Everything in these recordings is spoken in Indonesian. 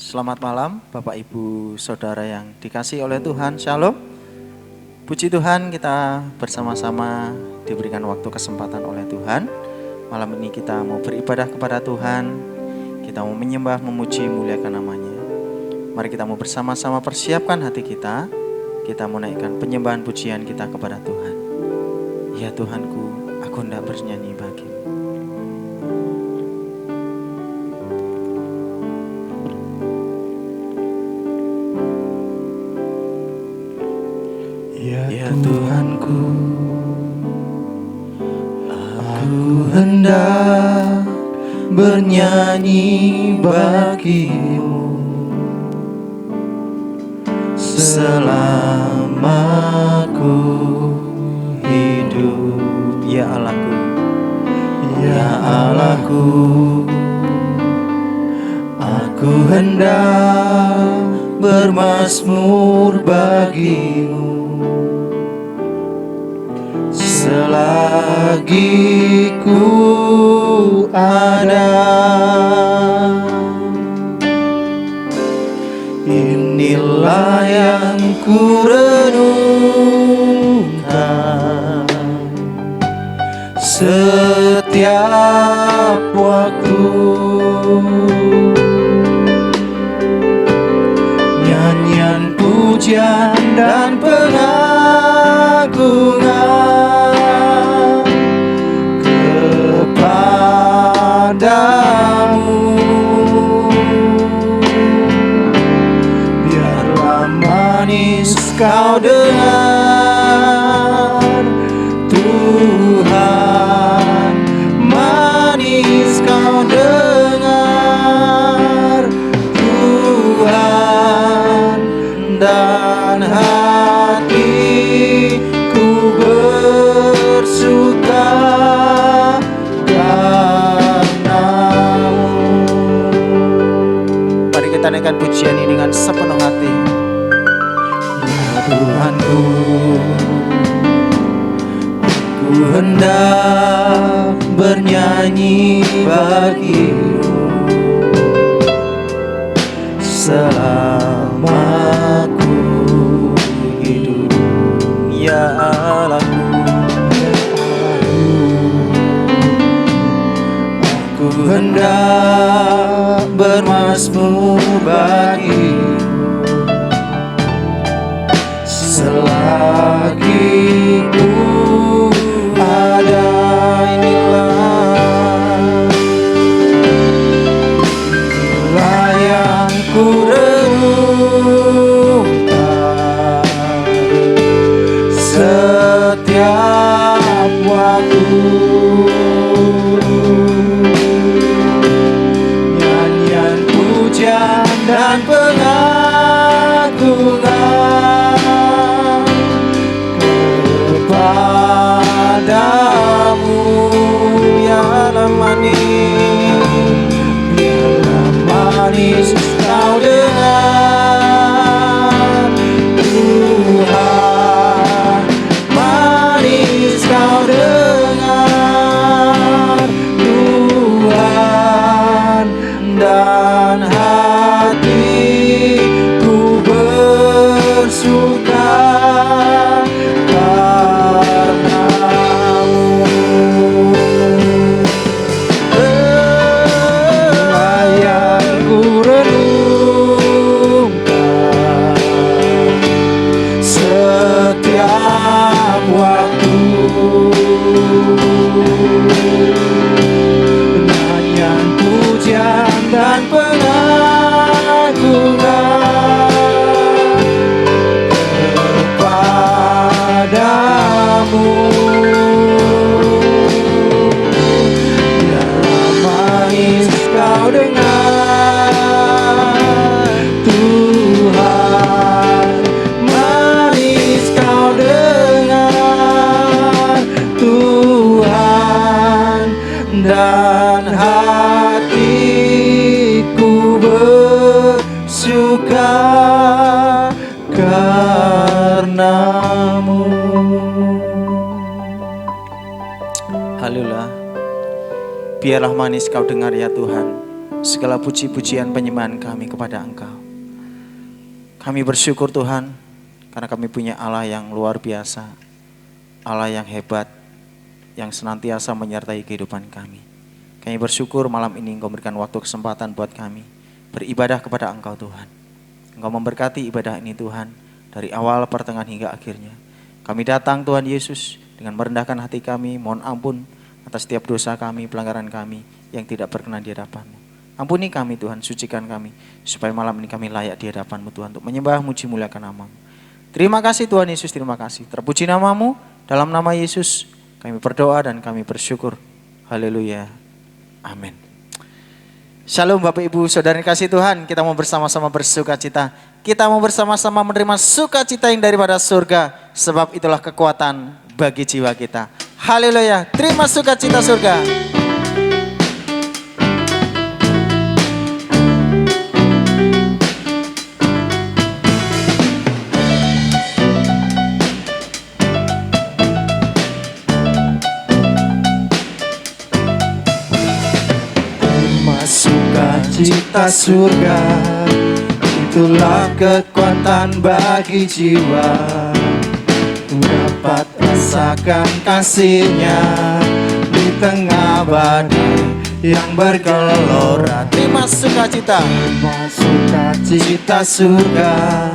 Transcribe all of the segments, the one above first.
Selamat malam Bapak Ibu Saudara yang dikasihi oleh Tuhan. Shalom. Puji Tuhan, kita bersama-sama diberikan waktu kesempatan oleh Tuhan. Malam ini kita mau beribadah kepada Tuhan. Kita mau menyembah, memuji, muliakan namanya. Mari kita mau bersama-sama persiapkan hati kita. Kita mau naikkan penyembahan pujian kita kepada Tuhan. Ya Tuhanku, aku hendak bernyanyi bagimu. Ya Tuhanku, aku hendak bernyanyi bagimu selama ku hidup. Ya Allahku, ya Allahku, aku hendak bermazmur bagimu selagi ku ada. Inilah yang ku renungkan setiap waktu, nyanyian pujian dan pengagungan kepadamu. Biarlah manis kau dengar, Tuhan, manis kau dengar, Tuhan, dan hatiku bersuka karenamu. Mari kita naikkan pujian ini dengan sepenuh hati. Ya Tuhanku, aku hendak bernyanyi bagimu selama ku hidup. Ya Allahku, aku hendak bermazmur bagimu selagi ku ada. Inilah yang ku renungkan setiap waktu, nyanyian pujian dan pengagungan kepadamu. Biarlah manis kau dengar, Tuhan, manis kau dengar, Tuhan, dan hatiku bersuka karenamu. Yang ku renungkan setiap waktu, nyanyian pujian dan pengagungan kepadamu. Biarlah manis kau dengar, Tuhan, manis kau dengar, Tuhan, dan hatiku bersuka karenamu. Haleluya. Biarlah manis kau dengar ya Tuhan segala puji-pujian penyembahan kami kepada Engkau. Kami bersyukur Tuhan, karena kami punya Allah yang luar biasa, Allah yang hebat, yang senantiasa menyertai kehidupan kami. Kami bersyukur malam ini Engkau berikan waktu kesempatan buat kami beribadah kepada Engkau Tuhan. Engkau memberkati ibadah ini Tuhan, dari awal, pertengahan hingga akhirnya. Kami datang Tuhan Yesus dengan merendahkan hati kami, mohon ampun atas setiap dosa kami, pelanggaran kami yang tidak berkenan di hadapan-Mu. Ampuni kami Tuhan, sucikan kami, supaya malam ini kami layak di hadapan-Mu Tuhan, untuk menyembah, muji, muliakan nama-Mu. Terima kasih Tuhan Yesus, terima kasih. Terpuji nama-Mu, dalam nama Yesus kami berdoa dan kami bersyukur. Haleluya, amin. Shalom Bapak Ibu Saudara kasih Tuhan, kita mau bersama-sama bersuka cita. Kita mau bersama-sama menerima sukacita yang daripada surga, sebab itulah kekuatan bagi jiwa kita. Haleluya, terima sukacita surga. Sukacita surga, itulah kekuatan bagi jiwa. Ku dapat rasakan kasih-Nya di tengah badai yang bergelora. Terima sukacita. Terima sukacita surga,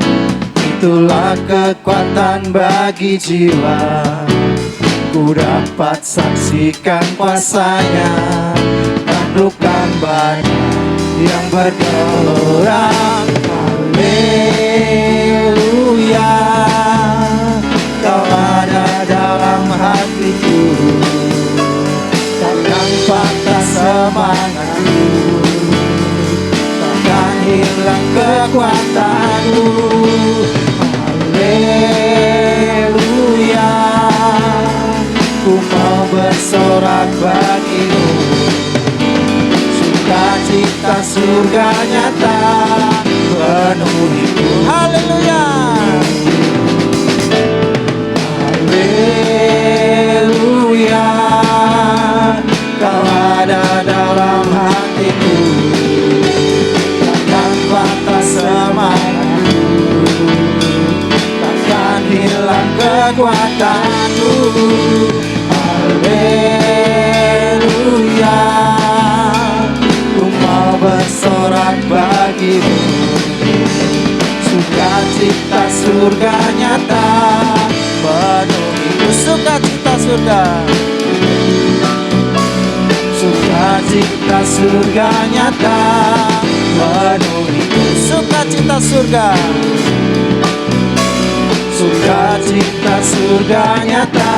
itulah kekuatan bagi jiwa. Ku dapat saksikan kuasa-Nya, taklukkan badai yang bergelora. Haleluya, Kau ada dalam hatiku, takkan patah semangatku, takkan hilang kekuatanku. Haleluya, ku mau bersorak bagimu. Sukacita surga nyata penuhiku. Haleluya. Haleluya, Kau ada dalam hatiku, takkan patah semangatku, takkan hilang kekuatanku. Haleluya, ku mau bersorak bagimu. Sukacita surga nyata penuhiku. Sukacita surga. Sukacita surga nyata penuhiku. Sukacita surga. Sukacita surga nyata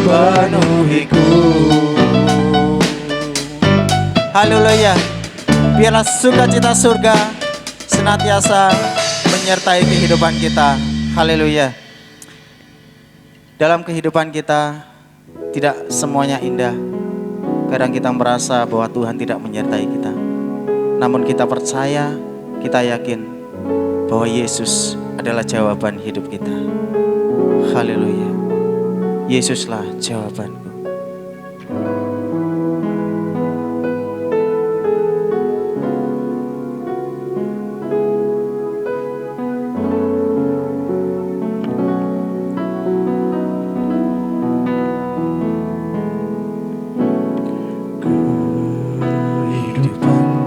penuhiku. Haleluya. Biarlah sukacita surga senantiasa menyertai kehidupan kita. Haleluya. Dalam kehidupan kita tidak semuanya indah. Kadang kita merasa bahwa Tuhan tidak menyertai kita. Namun kita percaya, kita yakin bahwa Yesus adalah jawaban hidup kita. Haleluya. Yesuslah jawabanku.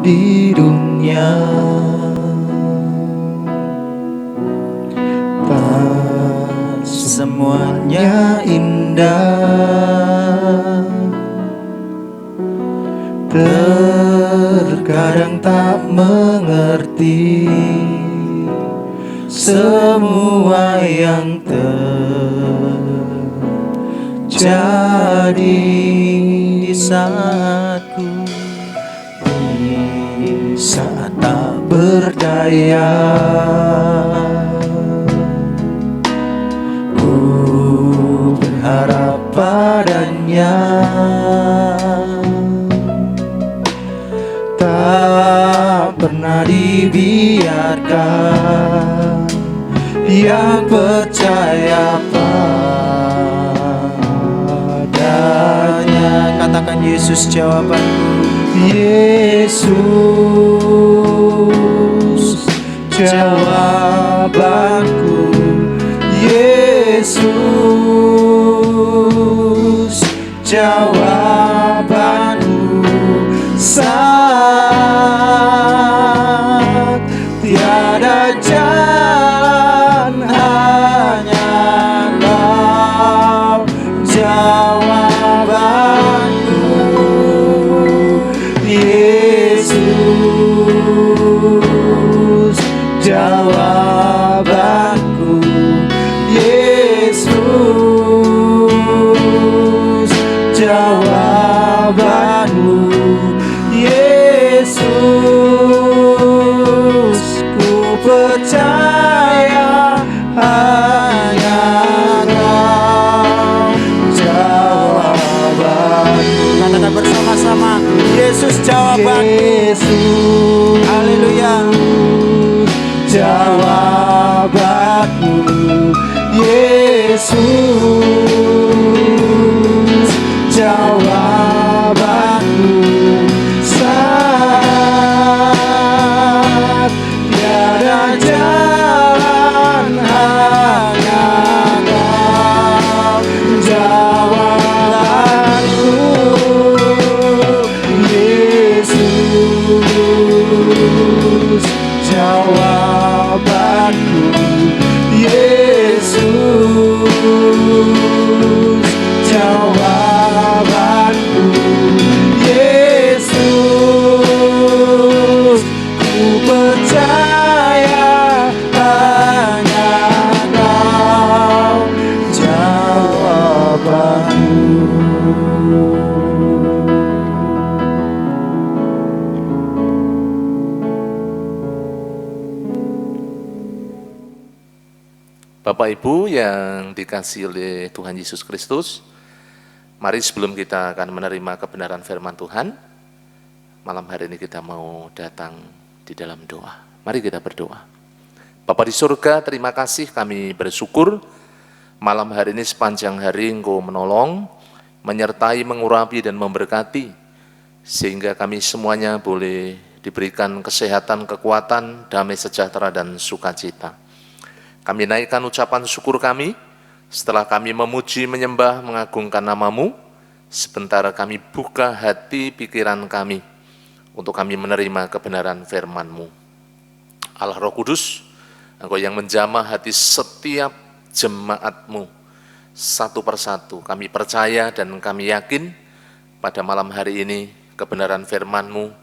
Di dunia tak semuanya indah, terkadang tak mengerti semua yang terjadi di saatku, saat tak berdaya. Ku berharap padanya, tak pernah dibiarkan. Yang percaya padanya, Katakan Yesus jawabanku. Yesus jawabanku, Yesus jawabanku saat tiada jalan, hanya Kau jawabanku, Yesus jawabanku, Yesus jawabanmu, Yesus ku percaya hanya Kau jawabanku. Katakan bersama-sama, Yesus jawabanku. Yesus Haleluya. jawabanku, Yesus jawabanku saat tiada jalan, hanya Kau jawabanku, Yesus jawabanku, Yesus jawabanku, Yesus ku percaya hanya Kau jawabanku. Bapak Ibu yang dikasihi oleh Tuhan Yesus Kristus, mari sebelum kita akan menerima kebenaran firman Tuhan, malam hari ini kita mau datang di dalam doa. Mari kita berdoa. Bapa di surga, terima kasih, kami bersyukur malam hari ini sepanjang hari Engkau menolong, menyertai, mengurapi dan memberkati, sehingga kami semuanya boleh diberikan kesehatan, kekuatan, damai sejahtera dan sukacita. Kami naikkan ucapan syukur kami, setelah kami memuji, menyembah, mengagungkan nama-Mu, sebentar kami buka hati pikiran kami, untuk kami menerima kebenaran firman-Mu. Allah Roh Kudus, Engkau yang menjamah hati setiap jemaat-Mu, satu persatu. Kami percaya dan kami yakin, pada malam hari ini, kebenaran firman-Mu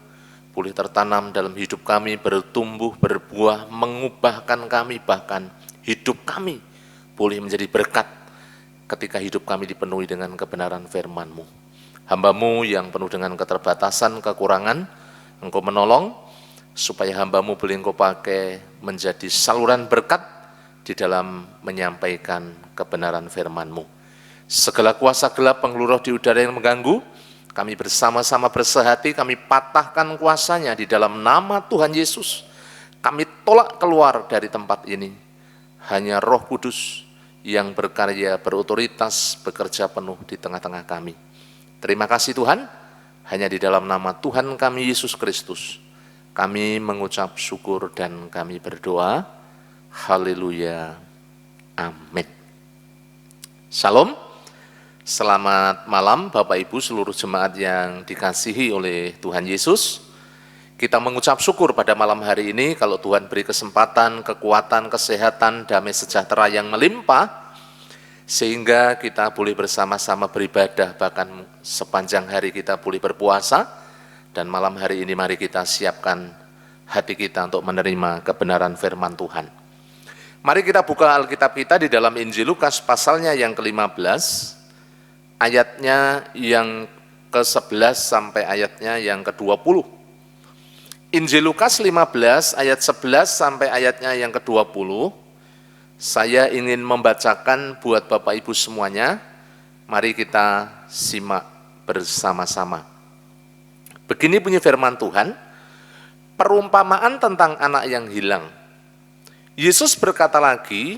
boleh tertanam dalam hidup kami, bertumbuh, berbuah, mengubahkan kami, bahkan hidup kami boleh menjadi berkat ketika hidup kami dipenuhi dengan kebenaran firman-Mu. Hamba-Mu yang penuh dengan keterbatasan, kekurangan, Engkau menolong supaya hamba-Mu boleh Engkau pakai menjadi saluran berkat di dalam menyampaikan kebenaran firman-Mu. Segala kuasa gelap pengeluruh di udara yang mengganggu, kami bersama-sama bersehati, kami patahkan kuasanya di dalam nama Tuhan Yesus. Kami tolak keluar dari tempat ini. Hanya Roh Kudus yang berkarya, berotoritas, bekerja penuh di tengah-tengah kami. Terima kasih Tuhan, hanya di dalam nama Tuhan kami Yesus Kristus, kami mengucap syukur dan kami berdoa. Haleluya. Amin. Shalom. Selamat malam Bapak Ibu seluruh jemaat yang dikasihi oleh Tuhan Yesus. Kita mengucap syukur pada malam hari ini kalau Tuhan beri kesempatan, kekuatan, kesehatan, damai sejahtera yang melimpah, sehingga kita boleh bersama-sama beribadah, bahkan sepanjang hari kita boleh berpuasa, dan malam hari ini mari kita siapkan hati kita untuk menerima kebenaran firman Tuhan. Mari kita buka Alkitab kita di dalam Injil Lukas pasalnya yang ke-15, ayatnya yang ke-11 sampai ayatnya yang ke-20. Injil Lukas 15 ayat 11 sampai ayatnya yang ke-20, saya ingin membacakan buat Bapak Ibu semuanya. Mari kita simak bersama-sama. Begini bunyi firman Tuhan, perumpamaan tentang anak yang hilang. Yesus berkata lagi,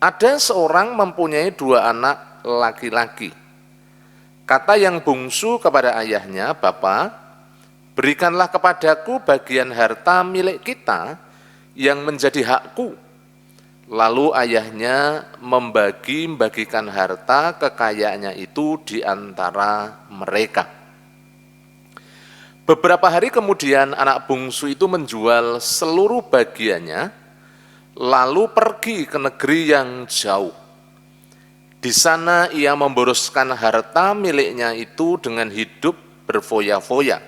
ada seorang mempunyai 2 anak laki-laki. Kata yang bungsu kepada ayahnya, Bapa, Berikanlah kepadaku bagian harta milik kita yang menjadi hakku. Lalu ayahnya membagikan harta kekayaannya itu di antara mereka. Beberapa hari kemudian anak bungsu itu menjual seluruh bagiannya, lalu pergi ke negeri yang jauh. Di sana ia memboroskan harta miliknya itu dengan hidup berfoya-foya.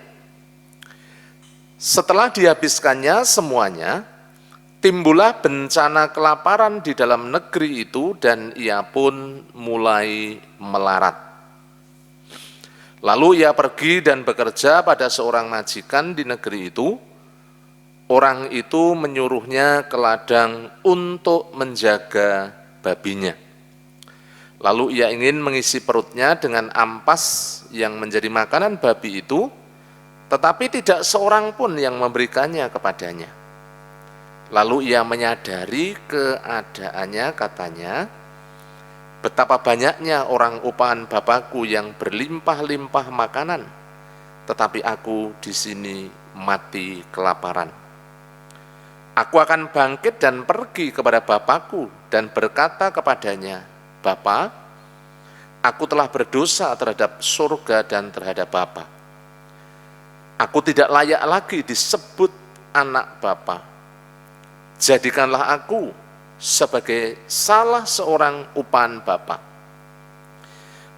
Setelah dihabiskannya semuanya, timbullah bencana kelaparan di dalam negeri itu dan ia pun mulai melarat. Lalu ia pergi dan bekerja pada seorang majikan di negeri itu. Orang itu menyuruhnya ke ladang untuk menjaga babinya. Lalu ia ingin mengisi perutnya dengan ampas yang menjadi makanan babi itu, tetapi tidak seorang pun yang memberikannya kepadanya. Lalu ia menyadari keadaannya, katanya, betapa banyaknya orang upahan Bapakku yang berlimpah-limpah makanan, tetapi aku di sini mati kelaparan. Aku akan bangkit dan pergi kepada Bapakku dan berkata kepadanya, Bapa, aku telah berdosa terhadap surga dan terhadap Bapa. Aku tidak layak lagi disebut anak Bapa. Jadikanlah aku sebagai salah seorang upahan Bapa.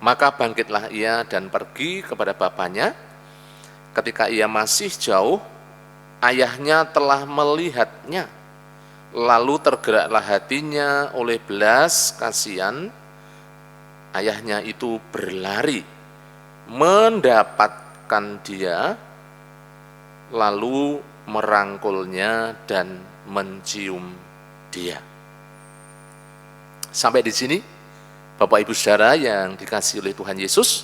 Maka bangkitlah ia dan pergi kepada bapaknya. Ketika ia masih jauh, ayahnya telah melihatnya. Lalu tergeraklah hatinya oleh belas kasihan. Ayahnya itu berlari, mendapatkan dia, lalu merangkulnya dan mencium dia. Sampai di sini, Bapak Ibu Saudara yang dikasihi oleh Tuhan Yesus,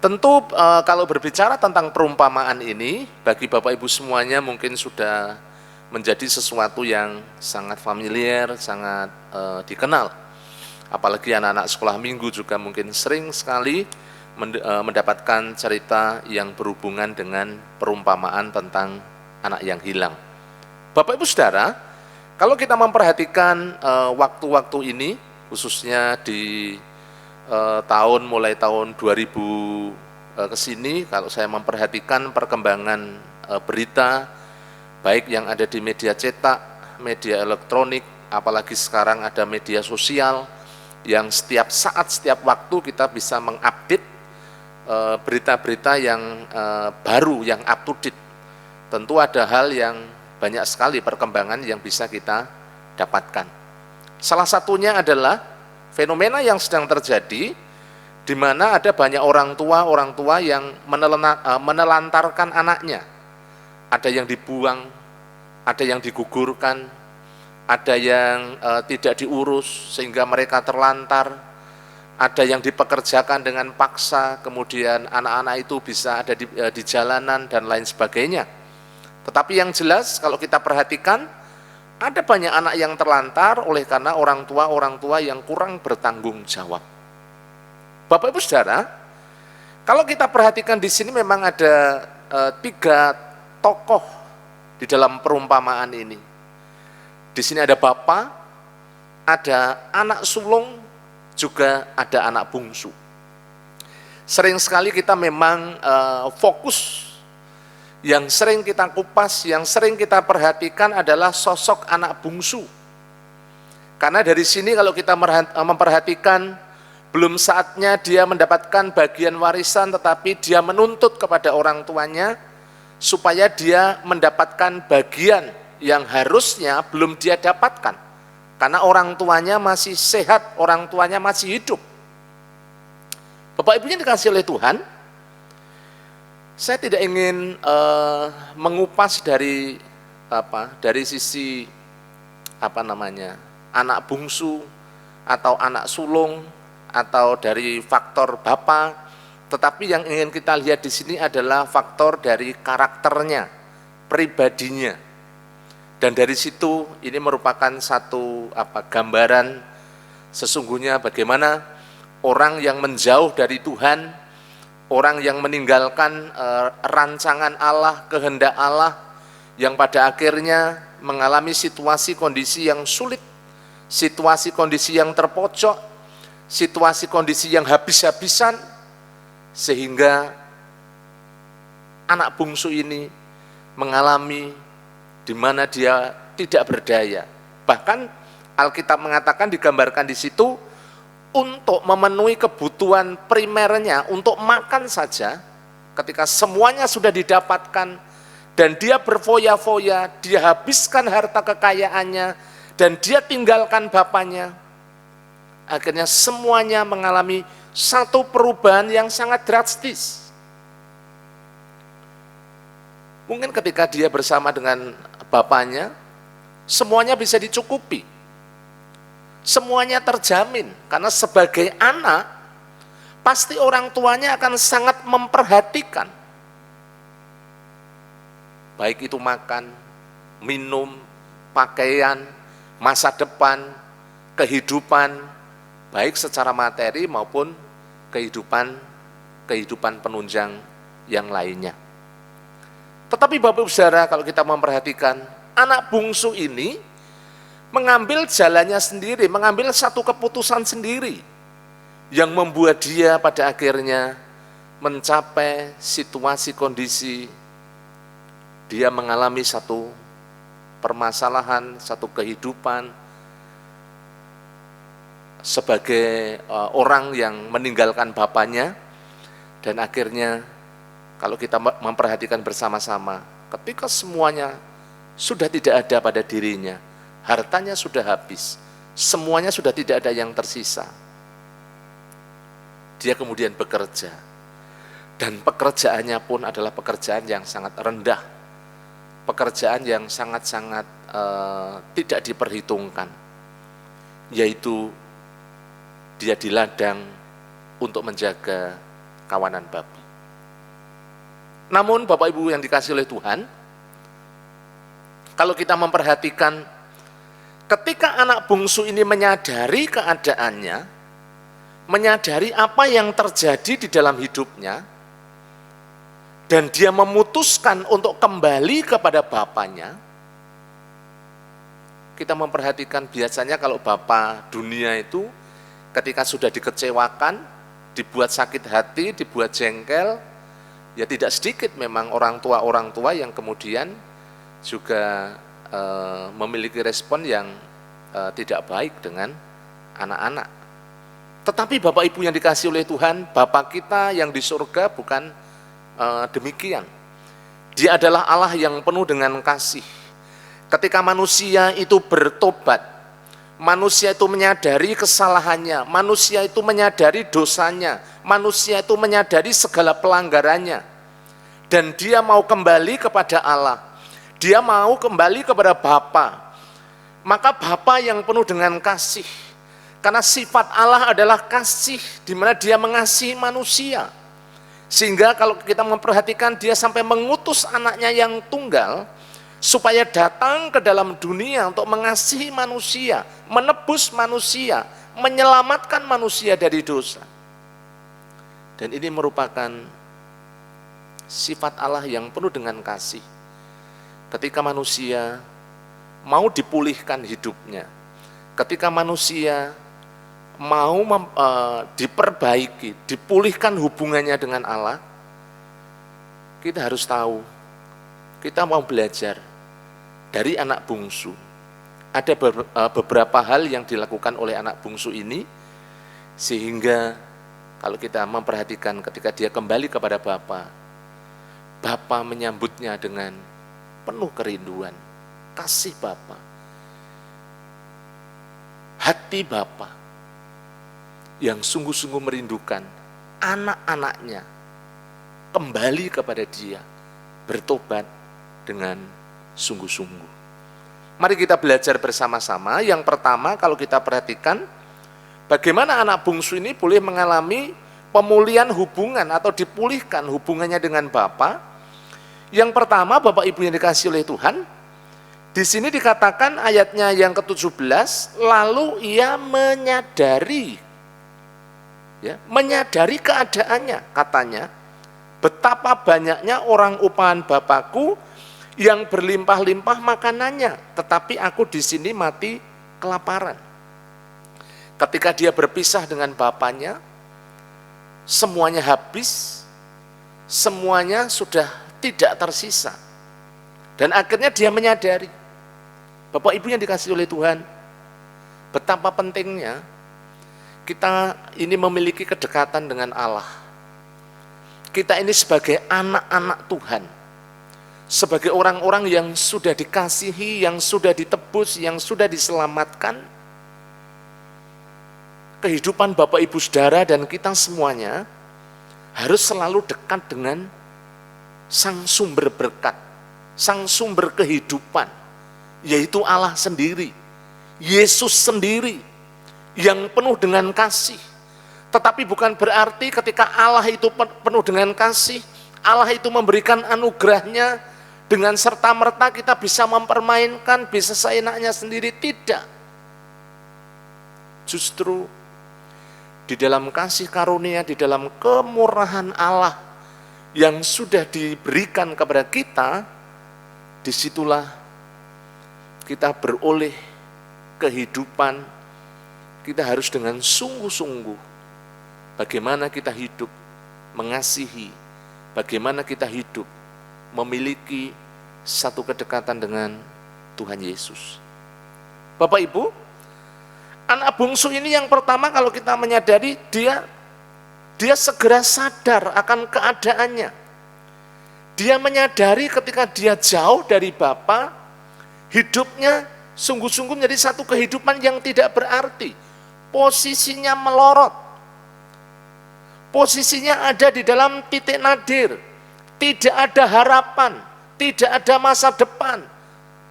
tentu kalau berbicara tentang perumpamaan ini, bagi Bapak Ibu semuanya mungkin sudah menjadi sesuatu yang sangat familiar, sangat dikenal. Apalagi anak-anak sekolah minggu juga mungkin sering sekali mendapatkan cerita yang berhubungan dengan perumpamaan tentang anak yang hilang. Bapak Ibu Saudara, kalau kita memperhatikan waktu-waktu ini, khususnya di mulai tahun 2000 ke sini, kalau saya memperhatikan perkembangan berita, baik yang ada di media cetak, media elektronik, apalagi sekarang ada media sosial, yang setiap saat, setiap waktu kita bisa mengupdate berita-berita yang baru, yang up to date. Tentu ada hal yang banyak sekali perkembangan yang bisa kita dapatkan. Salah satunya adalah fenomena yang sedang terjadi, di mana ada banyak orang tua yang menelantarkan anaknya. Ada yang dibuang, ada yang digugurkan, ada yang tidak diurus sehingga mereka terlantar, ada yang dipekerjakan dengan paksa, kemudian anak-anak itu bisa ada di jalanan dan lain sebagainya. Tetapi yang jelas kalau kita perhatikan, ada banyak anak yang terlantar oleh karena orang tua yang kurang bertanggung jawab. Bapak Ibu Saudara, kalau kita perhatikan di sini memang ada 3 tokoh di dalam perumpamaan ini. Di sini ada bapak, ada anak sulung, juga ada anak bungsu. Sering sekali kita memang fokus, yang sering kita kupas, yang sering kita perhatikan adalah sosok anak bungsu. Karena dari sini kalau kita memperhatikan, belum saatnya dia mendapatkan bagian warisan, tetapi dia menuntut kepada orang tuanya, supaya dia mendapatkan bagian yang harusnya belum dia dapatkan. Karena orang tuanya masih sehat, orang tuanya masih hidup. Bapak Ibunya dikasihi oleh Tuhan, saya tidak ingin mengupas dari sisi anak bungsu atau anak sulung atau dari faktor bapak, tetapi yang ingin kita lihat di sini adalah faktor dari karakternya, pribadinya. Dan dari situ ini merupakan satu gambaran sesungguhnya bagaimana orang yang menjauh dari Tuhan, orang yang meninggalkan rancangan Allah, kehendak Allah, yang pada akhirnya mengalami situasi kondisi yang sulit, situasi kondisi yang terpojok, situasi kondisi yang habis-habisan, sehingga anak bungsu ini mengalami di mana dia tidak berdaya. Bahkan Alkitab mengatakan, digambarkan di situ, untuk memenuhi kebutuhan primernya, untuk makan saja, ketika semuanya sudah didapatkan, dan dia berfoya-foya, dia habiskan harta kekayaannya, dan dia tinggalkan bapaknya, akhirnya semuanya mengalami satu perubahan yang sangat drastis. Mungkin ketika dia bersama dengan bapaknya, semuanya bisa dicukupi, semuanya terjamin, karena sebagai anak, pasti orang tuanya akan sangat memperhatikan. Baik itu makan, minum, pakaian, masa depan, kehidupan, baik secara materi maupun kehidupan penunjang yang lainnya. Tetapi Bapak Ibu Saudara, kalau kita memperhatikan, anak bungsu ini mengambil jalannya sendiri, mengambil satu keputusan sendiri, yang membuat dia pada akhirnya mencapai situasi kondisi, dia mengalami satu permasalahan, satu kehidupan, sebagai orang yang meninggalkan bapaknya, dan akhirnya kalau kita memperhatikan bersama-sama, ketika semuanya sudah tidak ada pada dirinya, hartanya sudah habis, semuanya sudah tidak ada yang tersisa, dia kemudian bekerja, dan pekerjaannya pun adalah pekerjaan yang sangat rendah, pekerjaan yang sangat-sangat tidak diperhitungkan, yaitu dia di ladang untuk menjaga kawanan babi. Namun Bapak Ibu yang dikasihi oleh Tuhan, kalau kita memperhatikan, ketika anak bungsu ini menyadari keadaannya, menyadari apa yang terjadi di dalam hidupnya, dan dia memutuskan untuk kembali kepada bapaknya, kita memperhatikan biasanya kalau bapa dunia itu ketika sudah dikecewakan, dibuat sakit hati, dibuat jengkel, ya tidak sedikit memang orang tua yang kemudian juga memiliki respon yang tidak baik dengan anak-anak. Tetapi Bapak Ibu yang dikasihi oleh Tuhan, Bapa kita yang di surga bukan demikian. Dia adalah Allah yang penuh dengan kasih. Ketika manusia itu bertobat, manusia itu menyadari kesalahannya, manusia itu menyadari dosanya, manusia itu menyadari segala pelanggarannya, dan dia mau kembali kepada Allah, dia mau kembali kepada Bapa, maka Bapa yang penuh dengan kasih, karena sifat Allah adalah kasih, di mana dia mengasihi manusia, sehingga kalau kita memperhatikan, dia sampai mengutus anaknya yang tunggal, supaya datang ke dalam dunia untuk mengasihi manusia, menebus manusia, menyelamatkan manusia dari dosa. Dan ini merupakan sifat Allah yang penuh dengan kasih. Ketika manusia mau dipulihkan hidupnya, ketika manusia mau diperbaiki, dipulihkan hubungannya dengan Allah, kita harus tahu, kita mau belajar dari anak bungsu. Ada beberapa hal yang dilakukan oleh anak bungsu ini, sehingga kalau kita memperhatikan ketika dia kembali kepada Bapa, Bapa menyambutnya dengan penuh kerinduan, kasih Bapa, hati Bapa yang sungguh-sungguh merindukan anak-anaknya kembali kepada dia, bertobat dengan sungguh-sungguh. Mari kita belajar bersama-sama. Yang pertama, kalau kita perhatikan, bagaimana anak bungsu ini boleh mengalami pemulihan hubungan atau dipulihkan hubungannya dengan Bapa. Yang pertama, Bapak Ibu yang dikasihi oleh Tuhan, di sini dikatakan ayatnya yang ke-17, lalu ia menyadari. ya, menyadari keadaannya. Katanya, betapa banyaknya orang upahan Bapakku yang berlimpah-limpah makanannya, tetapi aku di sini mati kelaparan. Ketika dia berpisah dengan bapaknya, semuanya habis, semuanya sudah tidak tersisa. Dan akhirnya dia menyadari, Bapak Ibu yang dikasihi oleh Tuhan, betapa pentingnya kita ini memiliki kedekatan dengan Allah. Kita ini sebagai anak-anak Tuhan, sebagai orang-orang yang sudah dikasihi, yang sudah ditebus, yang sudah diselamatkan, kehidupan Bapak Ibu Saudara dan kita semuanya harus selalu dekat dengan Sang Sumber berkat, Sang Sumber kehidupan, yaitu Allah sendiri, Yesus sendiri, yang penuh dengan kasih. Tetapi bukan berarti ketika Allah itu penuh dengan kasih, Allah itu memberikan anugerahnya, dengan serta-merta kita bisa mempermainkan, bisa seenaknya sendiri. Tidak. Justru di dalam kasih karunia, di dalam kemurahan Allah yang sudah diberikan kepada kita, disitulah kita beroleh kehidupan. Kita harus dengan sungguh-sungguh bagaimana kita hidup mengasihi, bagaimana kita hidup memiliki satu kedekatan dengan Tuhan Yesus. Bapak Ibu, anak bungsu ini yang pertama kalau kita menyadari, dia segera sadar akan keadaannya. Dia menyadari ketika dia jauh dari Bapa, hidupnya sungguh-sungguh menjadi satu kehidupan yang tidak berarti. Posisinya melorot. Posisinya ada di dalam titik nadir. Tidak ada harapan, tidak ada masa depan.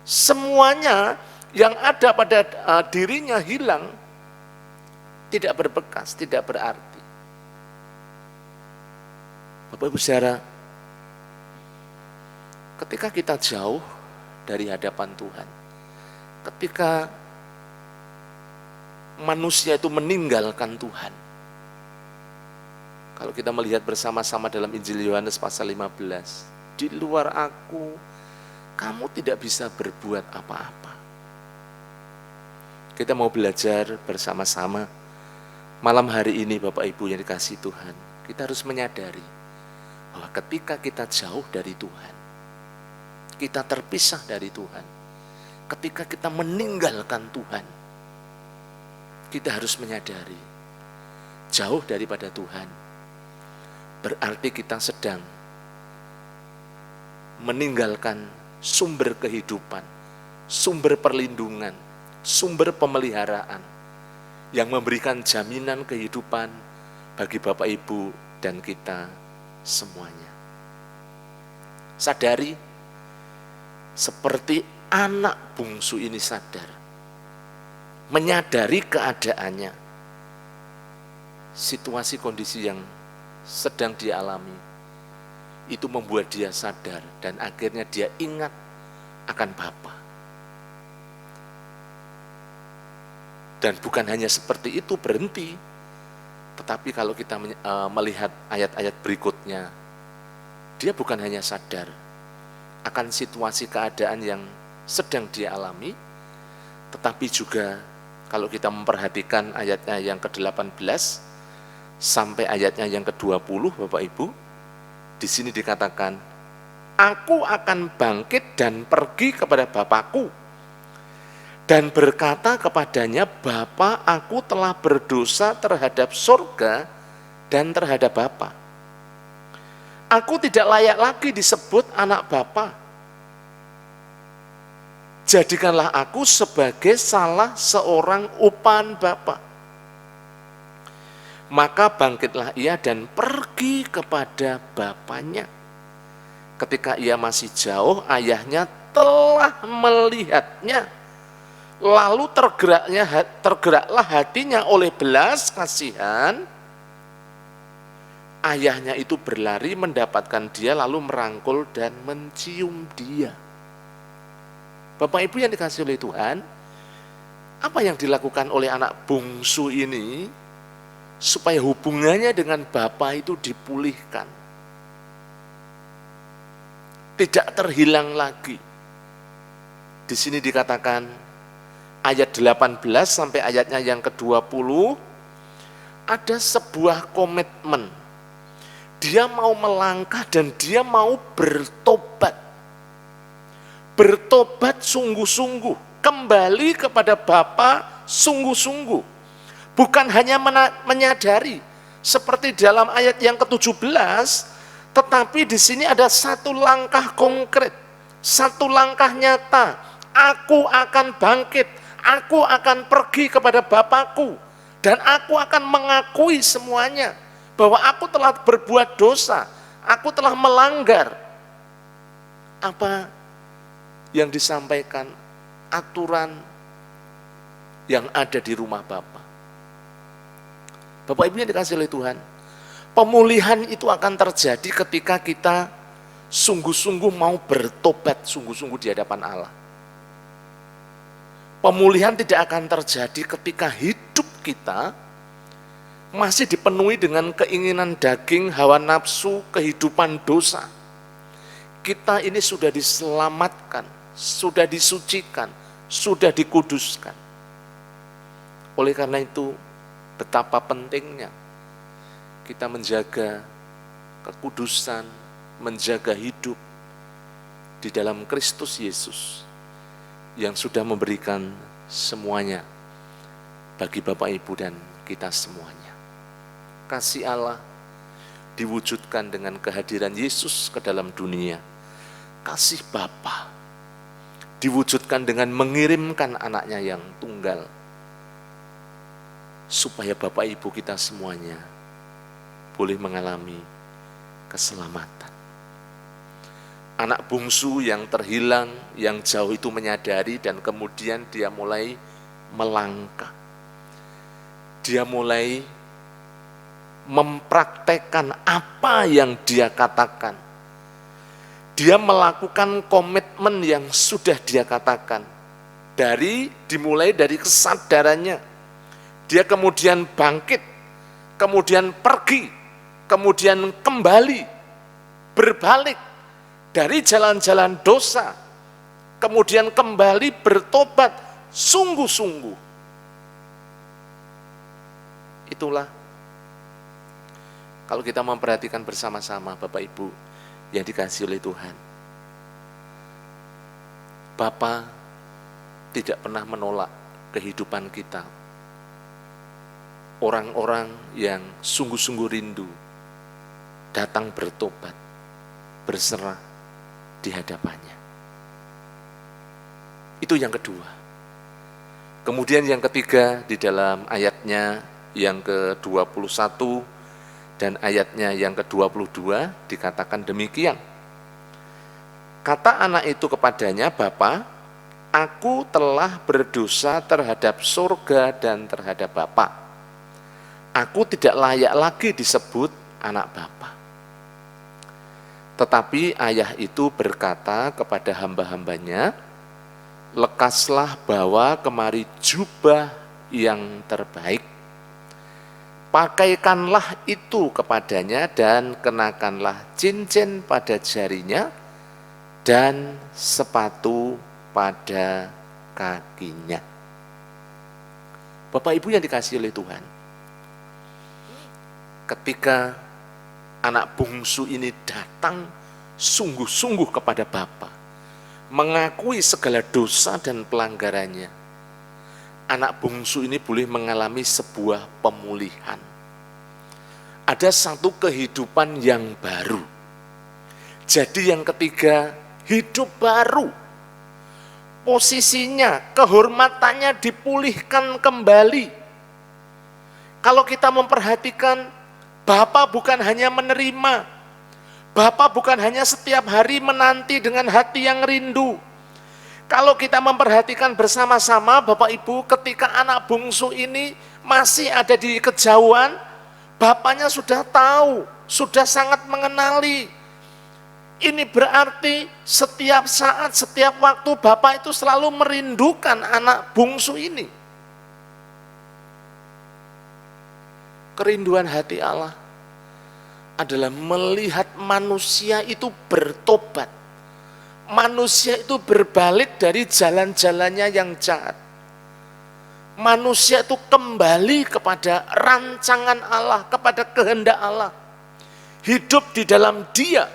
Semuanya yang ada pada dirinya hilang, tidak berbekas, tidak berarti. Bapak Ibu Saudara, ketika kita jauh dari hadapan Tuhan, ketika manusia itu meninggalkan Tuhan, kalau kita melihat bersama-sama dalam Injil Yohanes pasal 15, di luar aku, kamu tidak bisa berbuat apa-apa. Kita mau belajar bersama-sama malam hari ini, Bapak Ibu yang dikasihi Tuhan. Kita harus menyadari bahwa ketika kita jauh dari Tuhan, kita terpisah dari Tuhan, ketika kita meninggalkan Tuhan, kita harus menyadari jauh daripada Tuhan berarti kita sedang meninggalkan sumber kehidupan, sumber perlindungan, sumber pemeliharaan yang memberikan jaminan kehidupan bagi Bapak Ibu dan kita semuanya. Sadari seperti anak bungsu ini sadar, menyadari keadaannya, situasi kondisi yang sedang dialami, itu membuat dia sadar dan akhirnya dia ingat akan Bapa. Dan bukan hanya seperti itu berhenti, tetapi kalau kita melihat ayat-ayat berikutnya, dia bukan hanya sadar akan situasi keadaan yang sedang dia alami, tetapi juga kalau kita memperhatikan ayatnya yang ke-18 sampai ayatnya yang ke-20, Bapak Ibu, di sini dikatakan, aku akan bangkit dan pergi kepada Bapakku dan berkata kepadanya, Bapa, aku telah berdosa terhadap surga dan terhadap Bapa. Aku tidak layak lagi disebut anak Bapa. Jadikanlah aku sebagai salah seorang upahan Bapa. Maka bangkitlah ia dan pergi kepada bapaknya. Ketika ia masih jauh, ayahnya telah melihatnya. Lalu tergeraklah hatinya oleh belas kasihan. Ayahnya itu berlari mendapatkan dia, lalu merangkul dan mencium dia. Bapak Ibu yang dikasihi oleh Tuhan, apa yang dilakukan oleh anak bungsu ini? supaya hubungannya dengan Bapa itu dipulihkan. Tidak terhilang lagi. Di sini dikatakan ayat 18 sampai ayatnya yang ke-20 ada sebuah komitmen. Dia mau melangkah dan dia mau bertobat. Bertobat sungguh-sungguh, kembali kepada Bapa sungguh-sungguh. Bukan hanya menyadari seperti dalam ayat yang ke-17, tetapi di sini ada satu langkah konkret, satu langkah nyata. Aku akan bangkit, aku akan pergi kepada Bapakku, dan aku akan mengakui semuanya, bahwa aku telah berbuat dosa, aku telah melanggar apa yang disampaikan, aturan yang ada di rumah Bapa. Bapak Ibu yang dikasihi oleh Tuhan, pemulihan itu akan terjadi ketika kita sungguh-sungguh mau bertobat, sungguh-sungguh di hadapan Allah. Pemulihan tidak akan terjadi ketika hidup kita masih dipenuhi dengan keinginan daging, hawa nafsu, kehidupan dosa. Kita ini sudah diselamatkan, sudah disucikan, sudah dikuduskan. Oleh karena itu, betapa pentingnya kita menjaga kekudusan, menjaga hidup di dalam Kristus Yesus yang sudah memberikan semuanya bagi Bapak Ibu dan kita semuanya. Kasih Allah diwujudkan dengan kehadiran Yesus ke dalam dunia. Kasih Bapa diwujudkan dengan mengirimkan anaknya yang tunggal, supaya Bapak Ibu kita semuanya boleh mengalami keselamatan. Anak bungsu yang terhilang, yang jauh itu menyadari dan kemudian dia mulai melangkah. Dia mulai mempraktekkan apa yang dia katakan. Dia melakukan komitmen yang sudah dia katakan. Dimulai dari kesadarannya. Dia kemudian bangkit, kemudian pergi, kemudian kembali, berbalik dari jalan-jalan dosa, kemudian kembali bertobat sungguh-sungguh. Itulah kalau kita memperhatikan bersama-sama Bapak Ibu yang dikasihi oleh Tuhan. Bapa tidak pernah menolak kehidupan kita. Orang-orang yang sungguh-sungguh rindu datang bertobat, berserah di hadapannya. Itu yang kedua. Kemudian yang ketiga di dalam ayatnya yang ke-21 dan ayatnya yang ke-22 dikatakan demikian. Kata anak itu kepadanya, Bapa, aku telah berdosa terhadap surga dan terhadap Bapa. Aku tidak layak lagi disebut anak Bapa. Tetapi ayah itu berkata kepada hamba-hambanya, lekaslah bawa kemari jubah yang terbaik. Pakaikanlah itu kepadanya dan kenakanlah cincin pada jarinya dan sepatu pada kakinya. Bapak Ibu yang dikasihi oleh Tuhan, ketika anak bungsu ini datang sungguh-sungguh kepada Bapa, mengakui segala dosa dan pelanggarannya, anak bungsu ini boleh mengalami sebuah pemulihan. Ada satu kehidupan yang baru. Jadi yang ketiga, hidup baru. Posisinya, kehormatannya dipulihkan kembali. Kalau kita memperhatikan, Bapa bukan hanya menerima, Bapa bukan hanya setiap hari menanti dengan hati yang rindu. Kalau kita memperhatikan bersama-sama Bapak Ibu, ketika anak bungsu ini masih ada di kejauhan, bapaknya sudah tahu, sudah sangat mengenali. Ini berarti setiap saat, setiap waktu bapak itu selalu merindukan anak bungsu ini. Kerinduan hati Allah adalah melihat manusia itu bertobat. Manusia itu berbalik dari jalan-jalannya yang jahat. Manusia itu kembali kepada rancangan Allah, kepada kehendak Allah. Hidup di dalam Dia,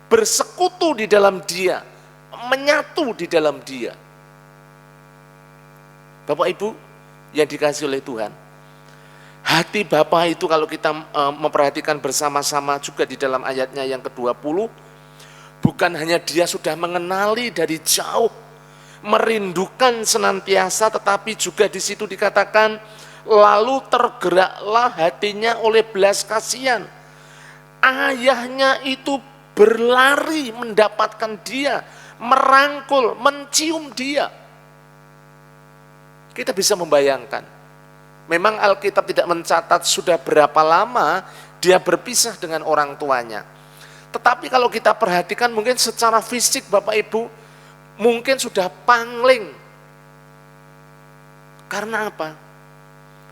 bersekutu di dalam Dia, menyatu di dalam Dia. Bapak Ibu yang dikasihi oleh Tuhan, hati Bapa itu kalau kita memperhatikan bersama-sama juga di dalam ayatnya yang ke-20, bukan hanya Dia sudah mengenali dari jauh, merindukan senantiasa, tetapi juga di situ dikatakan lalu tergeraklah hatinya oleh belas kasihan. Ayahnya itu berlari mendapatkan dia, merangkul, mencium dia. Kita bisa membayangkan, memang Alkitab tidak mencatat sudah berapa lama dia berpisah dengan orang tuanya. Tetapi kalau kita perhatikan mungkin secara fisik Bapak Ibu, mungkin sudah pangling. Karena apa?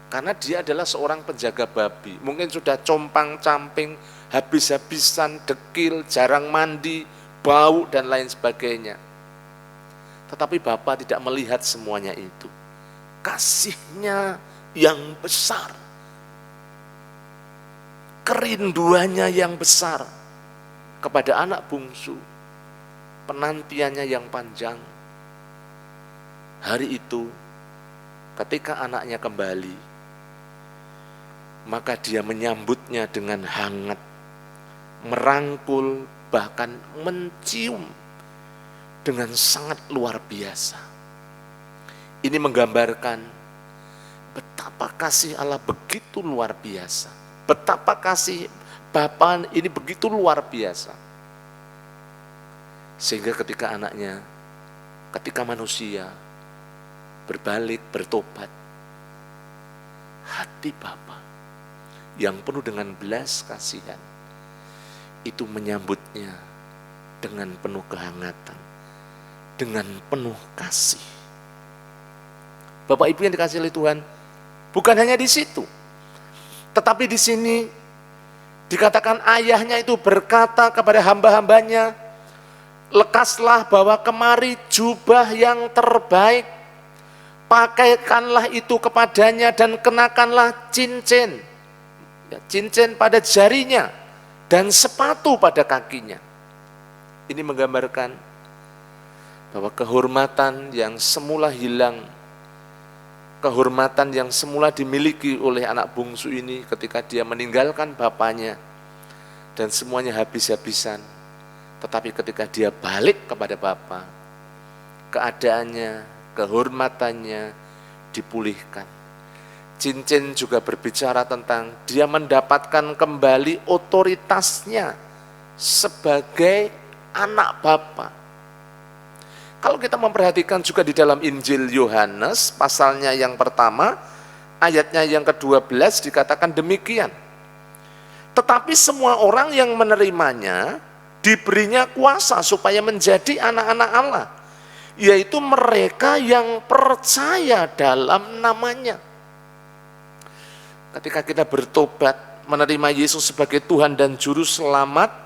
Karena dia adalah seorang penjaga babi. Mungkin sudah compang-camping, habis-habisan, dekil, jarang mandi, bau dan lain sebagainya. Tetapi Bapa tidak melihat semuanya itu. Kasihnya yang besar, kerinduannya yang besar kepada anak bungsu, penantiannya yang panjang. Hari itu ketika anaknya kembali, maka dia menyambutnya dengan hangat, merangkul, bahkan mencium dengan sangat luar biasa. Ini menggambarkan betapa kasih Allah begitu luar biasa. Betapa kasih Bapa ini begitu luar biasa. Sehingga ketika anaknya, ketika manusia berbalik, bertobat, hati Bapa yang penuh dengan belas kasihan itu menyambutnya dengan penuh kehangatan, dengan penuh kasih. Bapak Ibu yang dikasihi oleh Tuhan, bukan hanya di situ, tetapi di sini dikatakan ayahnya itu berkata kepada hamba-hambanya, lekaslah bawa kemari jubah yang terbaik, pakaikanlah itu kepadanya dan kenakanlah cincin, cincin pada jarinya dan sepatu pada kakinya. Ini menggambarkan bahwa kehormatan yang semula hilang, kehormatan yang semula dimiliki oleh anak bungsu ini ketika dia meninggalkan bapaknya dan semuanya habis-habisan, tetapi ketika dia balik kepada Bapa, keadaannya, kehormatannya dipulihkan. Cincin juga berbicara tentang dia mendapatkan kembali otoritasnya sebagai anak Bapa. Kalau kita memperhatikan juga di dalam Injil Yohanes, pasalnya yang pertama, ayatnya yang ke-12 dikatakan demikian. Tetapi semua orang yang menerimanya, diberinya kuasa supaya menjadi anak-anak Allah, yaitu mereka yang percaya dalam namanya. Ketika kita bertobat, menerima Yesus sebagai Tuhan dan Juru Selamat,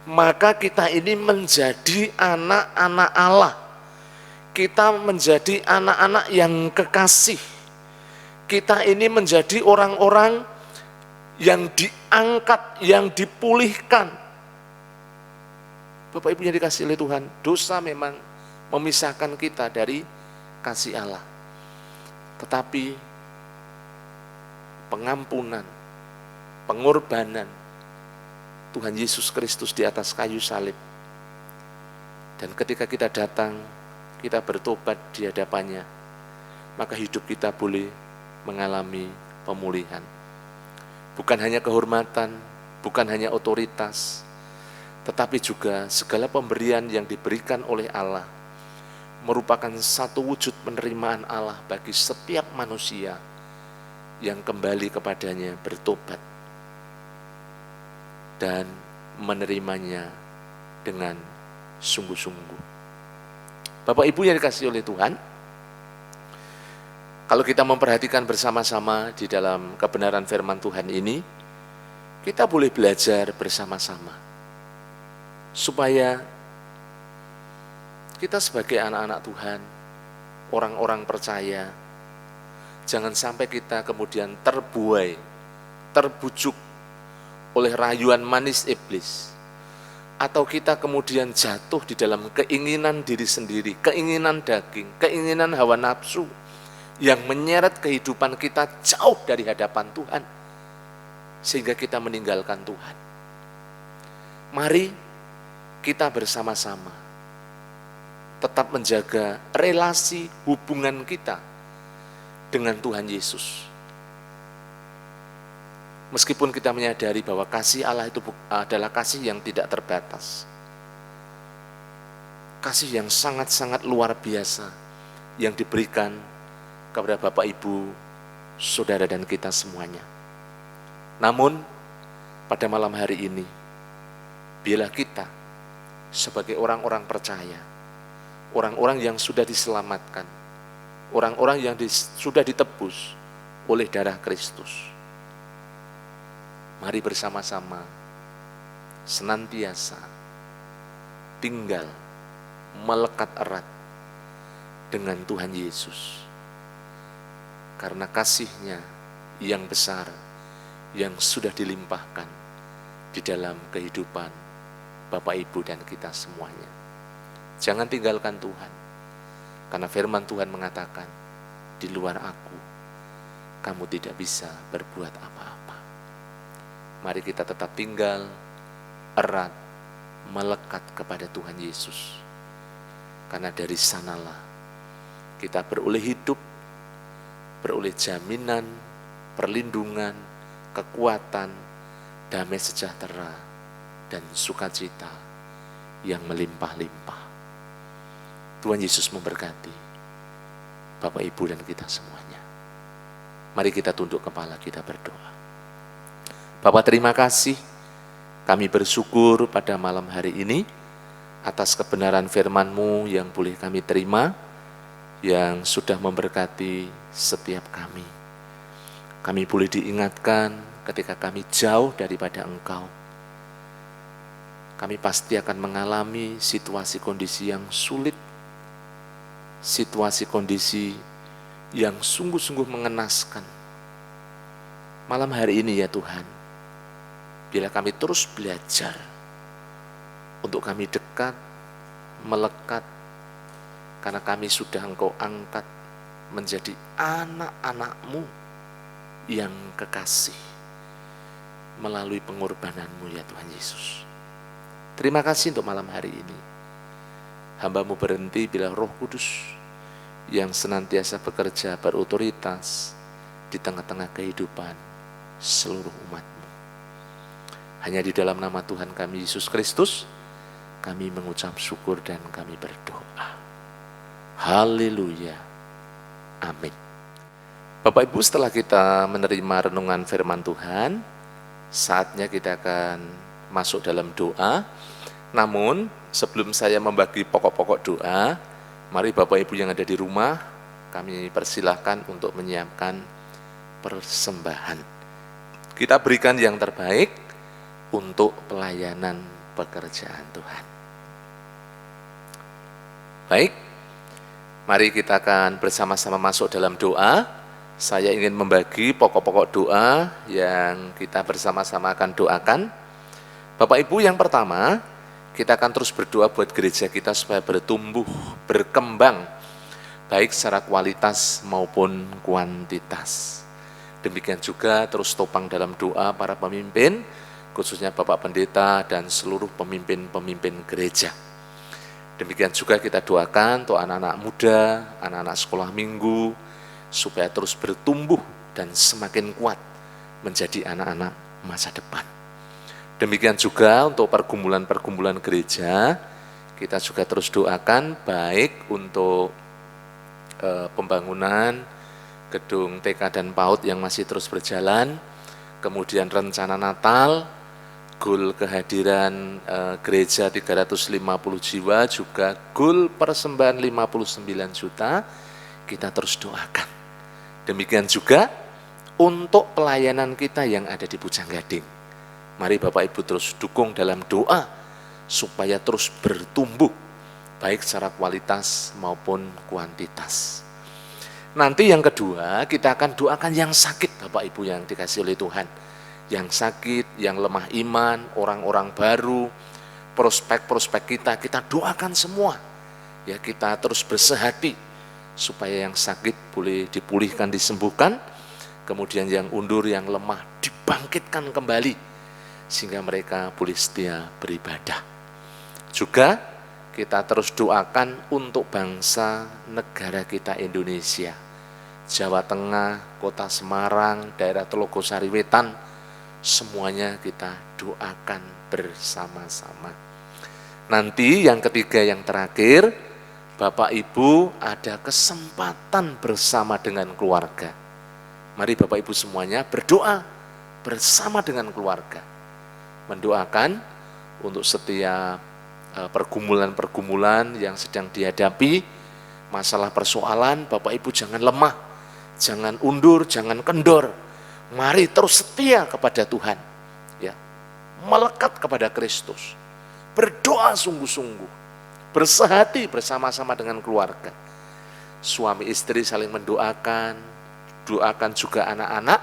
maka kita ini menjadi anak-anak Allah. Kita menjadi anak-anak yang kekasih. Kita ini menjadi orang-orang yang diangkat, yang dipulihkan. Bapak Ibu yang dikasihi oleh Tuhan, dosa memang memisahkan kita dari kasih Allah. Tetapi pengampunan, pengorbanan Tuhan Yesus Kristus di atas kayu salib. Dan ketika kita datang, kita bertobat di hadapannya, maka hidup kita boleh mengalami pemulihan. Bukan hanya kehormatan, bukan hanya otoritas, tetapi juga segala pemberian yang diberikan oleh Allah merupakan satu wujud penerimaan Allah bagi setiap manusia yang kembali kepadanya bertobat dan menerimanya dengan sungguh-sungguh. Bapak Ibu yang dikasihi oleh Tuhan, Kalau kita memperhatikan bersama-sama di dalam kebenaran firman Tuhan ini, kita boleh belajar bersama-sama. Supaya kita sebagai anak-anak Tuhan, orang-orang percaya, jangan sampai kita kemudian terbuai, terbujuk oleh rayuan manis iblis. Atau kita kemudian jatuh di dalam keinginan diri sendiri, keinginan daging, keinginan hawa nafsu, yang menyeret kehidupan kita jauh dari hadapan Tuhan, sehingga kita meninggalkan Tuhan. Mari kita bersama-sama tetap menjaga relasi hubungan kita dengan Tuhan Yesus. Meskipun kita menyadari bahwa kasih Allah itu adalah kasih yang tidak terbatas. Kasih yang sangat-sangat luar biasa yang diberikan kepada Bapak, Ibu, Saudara, dan kita semuanya. Namun, pada malam hari ini, biarlah kita sebagai orang-orang percaya, orang-orang yang sudah diselamatkan, orang-orang yang sudah ditebus oleh darah Kristus. Mari bersama-sama senantiasa tinggal melekat erat dengan Tuhan Yesus. Karena kasih-Nya yang besar, yang sudah dilimpahkan di dalam kehidupan Bapak, Ibu, dan kita semuanya. Jangan tinggalkan Tuhan, karena firman Tuhan mengatakan, di luar aku, kamu tidak bisa berbuat apa-apa. Mari kita tetap tinggal erat, melekat kepada Tuhan Yesus. Karena dari sanalah kita beroleh hidup, beroleh jaminan, perlindungan, kekuatan, damai sejahtera, dan sukacita yang melimpah-limpah. Tuhan Yesus memberkati Bapak, Ibu, dan kita semuanya. Mari kita tunduk kepala, kita berdoa. Bapak, terima kasih, kami bersyukur pada malam hari ini atas kebenaran firman-Mu yang boleh kami terima, yang sudah memberkati setiap kami. Kami boleh diingatkan ketika kami jauh daripada Engkau. Kami pasti akan mengalami situasi kondisi yang sulit, situasi kondisi yang sungguh-sungguh mengenaskan. Malam hari ini ya Tuhan, bila kami terus belajar untuk kami dekat, melekat, karena kami sudah Engkau angkat menjadi anak-anak-Mu yang kekasih melalui pengorbanan-Mu ya Tuhan Yesus. Terima kasih untuk malam hari ini. Hamba-Mu berhenti bila Roh Kudus yang senantiasa bekerja berotoritas di tengah-tengah kehidupan seluruh umat-Mu. Hanya di dalam nama Tuhan kami Yesus Kristus, kami mengucap syukur dan kami berdoa. Haleluya. Amin. Bapak Ibu, setelah kita menerima renungan firman Tuhan, saatnya kita akan masuk dalam doa. Namun, sebelum saya membagi pokok-pokok doa, mari Bapak Ibu yang ada di rumah, kami persilahkan untuk menyiapkan persembahan. Kita berikan yang terbaik untuk pelayanan pekerjaan Tuhan. Baik, mari kita akan bersama-sama masuk dalam doa. Saya ingin membagi pokok-pokok doa yang kita bersama-sama akan doakan. Bapak Ibu, yang pertama, kita akan terus berdoa buat gereja kita supaya bertumbuh, berkembang, baik secara kualitas maupun kuantitas. Demikian juga terus topang dalam doa para pemimpin, khususnya Bapak Pendeta dan seluruh pemimpin-pemimpin gereja. Demikian juga kita doakan untuk anak-anak muda, anak-anak sekolah minggu, supaya terus bertumbuh dan semakin kuat menjadi anak-anak masa depan. Demikian juga untuk pergumulan-pergumulan gereja, kita juga terus doakan baik untuk pembangunan gedung TK dan PAUD yang masih terus berjalan, kemudian rencana Natal, goal kehadiran gereja 350 jiwa, juga goal persembahan 59 juta, kita terus doakan. Demikian juga untuk pelayanan kita yang ada di Pujanggading. Mari Bapak Ibu terus dukung dalam doa supaya terus bertumbuh, baik secara kualitas maupun kuantitas. Nanti yang kedua, kita akan doakan yang sakit, Bapak Ibu yang dikasihi oleh Tuhan. Yang sakit, yang lemah iman, orang-orang baru, prospek-prospek kita doakan semua. Ya, kita terus bersehati supaya yang sakit boleh dipulihkan, disembuhkan, kemudian yang undur, yang lemah dibangkitkan kembali, sehingga mereka boleh setia beribadah. Juga kita terus doakan untuk bangsa negara kita Indonesia, Jawa Tengah, Kota Semarang, daerah Telogosari Wetan, semuanya kita doakan bersama-sama. Nanti yang ketiga, yang terakhir, Bapak Ibu ada kesempatan bersama dengan keluarga. Mari Bapak Ibu semuanya berdoa bersama dengan keluarga, mendoakan untuk setiap pergumulan-pergumulan yang sedang dihadapi, masalah persoalan. Bapak Ibu jangan lemah, jangan undur, jangan kendor. Mari terus setia kepada Tuhan, ya, melekat kepada Kristus, berdoa sungguh-sungguh, bersehati bersama-sama dengan keluarga. Suami istri saling mendoakan, doakan juga anak-anak,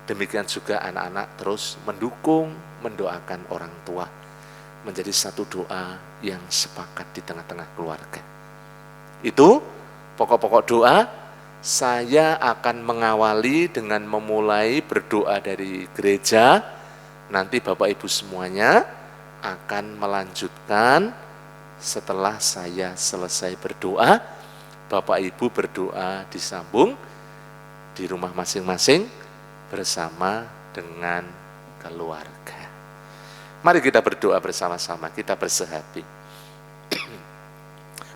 demikian juga anak-anak terus mendukung, mendoakan orang tua. Menjadi satu doa yang sepakat di tengah-tengah keluarga. Itu pokok-pokok doa. Saya akan mengawali dengan memulai berdoa dari gereja. Nanti Bapak Ibu semuanya akan melanjutkan setelah saya selesai berdoa. Bapak Ibu berdoa disambung di rumah masing-masing bersama dengan keluarga. Mari kita berdoa bersama-sama, kita bersehati.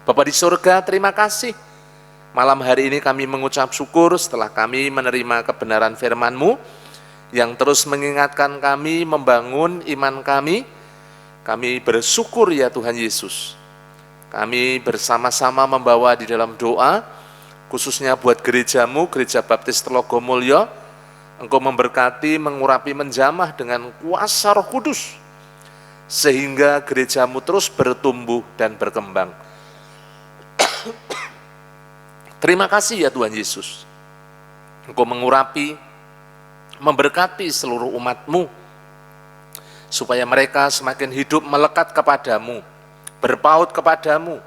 Bapa di surga, terima kasih. Malam hari ini kami mengucap syukur setelah kami menerima kebenaran firman-Mu yang terus mengingatkan kami, membangun iman kami. Kami bersyukur ya Tuhan Yesus. Kami bersama-sama membawa di dalam doa, khususnya buat gereja-Mu, Gereja Baptis Telogomulyo. Engkau memberkati, mengurapi, menjamah dengan kuasa Roh Kudus, sehingga gereja-Mu terus bertumbuh dan berkembang. Terima kasih ya Tuhan Yesus. Engkau mengurapi, memberkati seluruh umat-Mu, supaya mereka semakin hidup melekat kepadamu, berpaut kepadamu,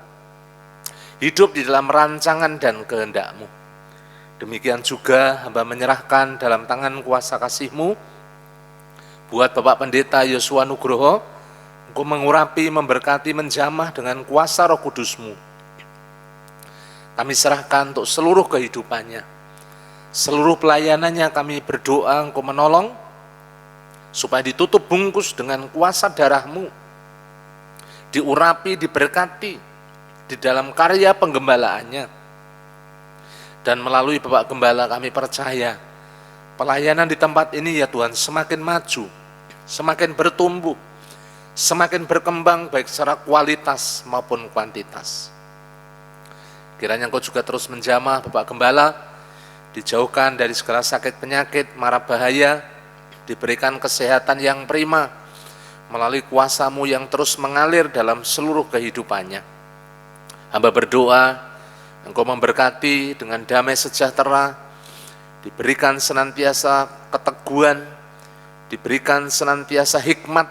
hidup di dalam rancangan dan kehendak-Mu. Demikian juga hamba menyerahkan dalam tangan kuasa kasih-Mu buat Bapak Pendeta Yosua Nugroho. Engkau mengurapi, memberkati, menjamah dengan kuasa Roh Kudus-Mu. Kami serahkan untuk seluruh kehidupannya, seluruh pelayanannya. Kami berdoa Engkau menolong, supaya ditutup bungkus dengan kuasa darah-Mu, diurapi, diberkati di dalam karya penggembalaannya. Dan melalui Bapak Gembala kami percaya, pelayanan di tempat ini ya Tuhan semakin maju, semakin bertumbuh, semakin berkembang baik secara kualitas maupun kuantitas. Kiranya Engkau juga terus menjamah Bapak Gembala, dijauhkan dari segala sakit penyakit, mara bahaya, diberikan kesehatan yang prima, melalui kuasa-Mu yang terus mengalir dalam seluruh kehidupannya. Hamba berdoa, Engkau memberkati dengan damai sejahtera, diberikan senantiasa keteguhan, diberikan senantiasa hikmat.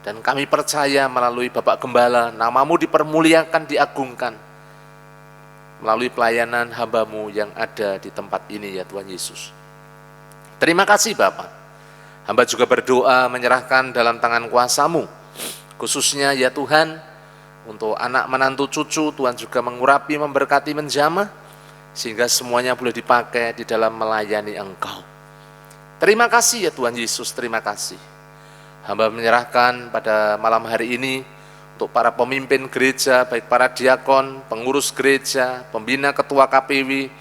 Dan kami percaya melalui Bapak Gembala, nama-Mu dipermuliakan, diagungkan, melalui pelayanan hamba-Mu yang ada di tempat ini ya Tuhan Yesus. Terima kasih Bapak. Hamba juga berdoa menyerahkan dalam tangan kuasa-Mu, khususnya ya Tuhan, untuk anak menantu cucu, Tuhan juga mengurapi, memberkati, menjamah, sehingga semuanya boleh dipakai di dalam melayani Engkau. Terima kasih ya Tuhan Yesus, terima kasih. Hamba menyerahkan pada malam hari ini untuk para pemimpin gereja, baik para diakon, pengurus gereja, pembina ketua KPW,